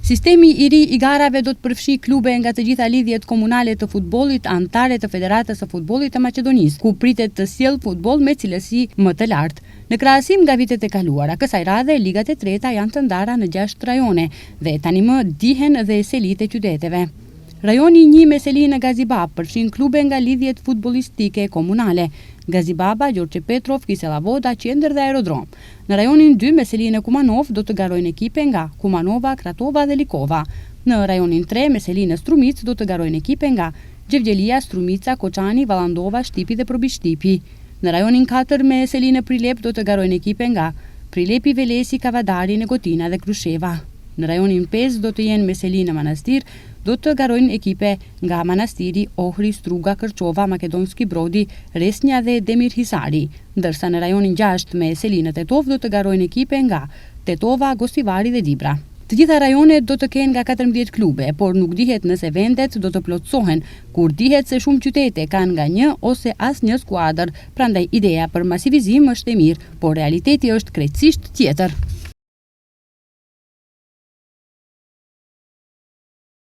Sistemi I ri I garave do të përfshi klube nga të gjitha lidhjet komunale të futbollit anëtare të Federatës së Futbollit të Maqedonisë, ku pritet të sjellë futboll me cilësi më të lartë. Në krahasim nga vitet e kaluara, kësaj radhe ligat e treta janë të ndara në 6 rajone dhe tani më dihen dhe selit e qyteteve. Rajoni 1 me seli në Gazibab përfshin klube nga lidhjet futbollistike komunale: Gazibaba, Gjorçe Petrov, Kiselavoda, Qendër dhe Aerodrom. Në rajonin 2 me seli në Kumanov do të garojnë ekipe nga Kumanova, Kratova dhe Likova. Në rajonin 3 me seli në Strumic do të garojnë ekipe nga Gjevgjelia, Strumica, Koçani, Vallandova, Shtipi dhe Probi Shtipi. Në rajonin 4 me seli në Prilep do të garojnë ekipe nga Prilepi, Velesi, Kavadari, Negotina dhe Krusheva. Në rajonin 5 do të jenë me seli në Manastir, do të garojnë ekipe nga Manastiri, Ohri, Struga, Kërçova, Makedonski Brodi, Resnja dhe Demir Hisari, ndërsa në rajonin 6 me seli në Tetov do të garojnë ekipe nga Tetova, Gostivari dhe Dibra. Të gjitha rajonet do të kenë nga 14 klube, por nuk dihet nëse vendet do të plotësohen, kur dihet se shumë qytete kanë nga 1 ose asnjë skuadër, prandaj ideja për masivizim është e mirë, por realiteti është krejtësisht tjetër.